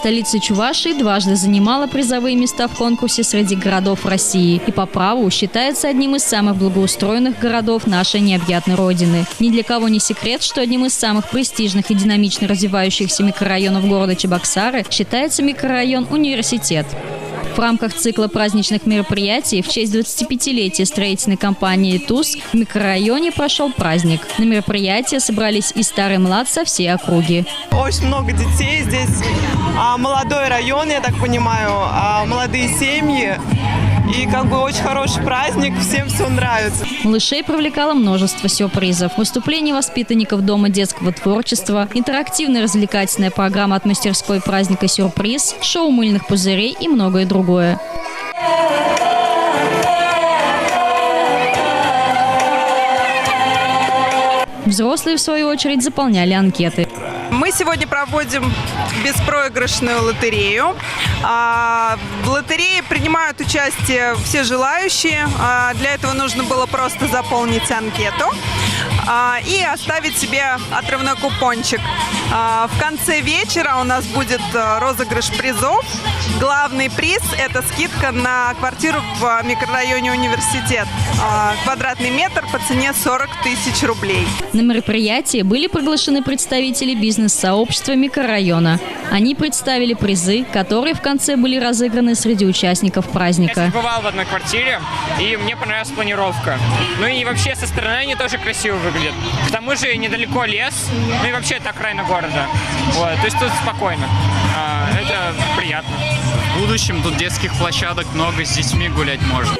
Столица Чувашии дважды занимала призовые места в конкурсе среди городов России и по праву считается одним из самых благоустроенных городов нашей необъятной родины. Ни для кого не секрет, что одним из самых престижных и динамично развивающихся микрорайонов города Чебоксары считается микрорайон «Университет». В рамках цикла праздничных мероприятий в честь 25-летия строительной компании «ТУЗ» в микрорайоне прошел праздник. На мероприятие собрались и старый, и млад со всей округи. Очень много детей здесь, молодой район, я так понимаю, молодые семьи. И очень хороший праздник, всем все нравится. Малышей привлекало множество сюрпризов. Выступления воспитанников Дома детского творчества, интерактивная развлекательная программа от мастерской праздника «Сюрприз», шоу мыльных пузырей и многое другое. Взрослые, в свою очередь, заполняли анкеты. Мы сегодня проводим беспроигрышную лотерею. В лотерее принимают участие все желающие. Для этого нужно было просто заполнить анкету и оставить себе отрывной купончик. В конце вечера у нас будет розыгрыш призов. Главный приз – это скидка на квартиру в микрорайоне «Университет». Квадратный метр по цене 40 тысяч рублей. На мероприятии были приглашены представители бизнес-сообщества микрорайона. Они представили призы, которые в конце были разыграны среди участников праздника. Я бывал в одной квартире, и мне понравилась планировка. Ну и вообще со стороны они тоже красиво выглядят. К тому же недалеко лес, ну и вообще это окраина города. Вот, то есть тут спокойно. Это приятно. В будущем тут детских площадок много, с детьми гулять можно.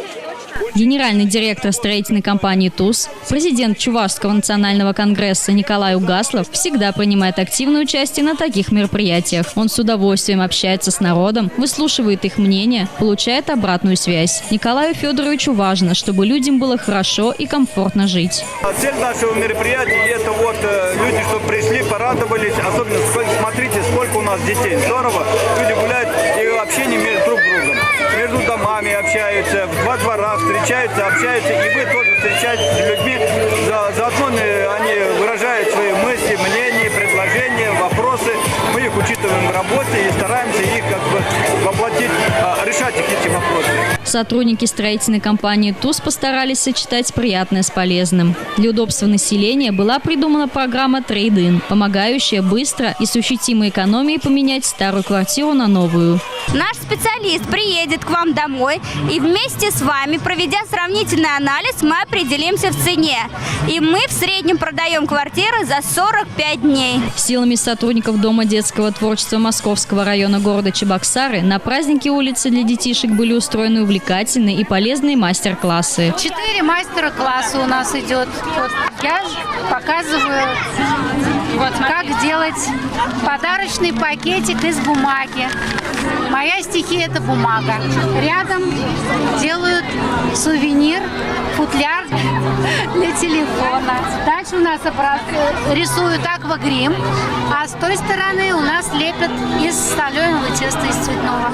Генеральный директор строительной компании «ТУЗ», президент Чувашского национального конгресса Николай Угаслов всегда принимает активное участие на таких мероприятиях. Он с удовольствием общается с народом, выслушивает их мнение, получает обратную связь. Николаю Федоровичу важно, чтобы людям было хорошо и комфортно жить. Цель нашего мероприятия – это люди, чтобы пришли, порадовались. Особенно смотрите, сколько у нас детей. Здорово. Люди гуляют и общение между друг другом. Между домами общаются, во дворах встречаются, общаются, и вы тоже встречаетесь с людьми. Заодно они выражают свои мысли, мнения, предложения, вопросы. Мы их учитываем в работе и стараемся их воплотить, решать эти вопросы. Сотрудники строительной компании «ТУЗ» постарались сочетать приятное с полезным. Для удобства населения была придумана программа «Трейд-ин», помогающая быстро и с ощутимой экономией поменять старую квартиру на новую. Наш специалист приедет к вам домой и вместе с вами, проведя сравнительный анализ, мы определимся в цене. И мы в среднем продаем квартиры за 45 дней. Силами сотрудников Дома детского творчества Московского района города Чебоксары на празднике улицы для детишек были устроены увлекательные и полезные мастер-классы. 4 мастер-класса у нас идет. Я показываю, как делать подарочный пакетик из бумаги. Моя стихия – это бумага. Рядом делают сувенир, футляр для телефона. Дальше у нас рисуют аквагрим, а с той стороны у нас лепят из соленого теста, из цветного.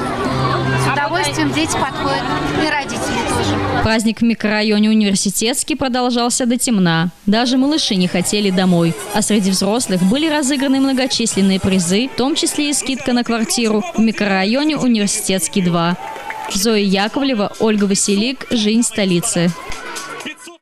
С удовольствием дети подходят, и родители тоже. Праздник в микрорайоне «Университетский» продолжался до темна. Даже малыши не хотели домой. А среди взрослых были разыграны многочисленные призы, в том числе и скидка на квартиру в микрорайоне «Университетский 2». Зоя Яковлева, Ольга Василик, «Жизнь столицы».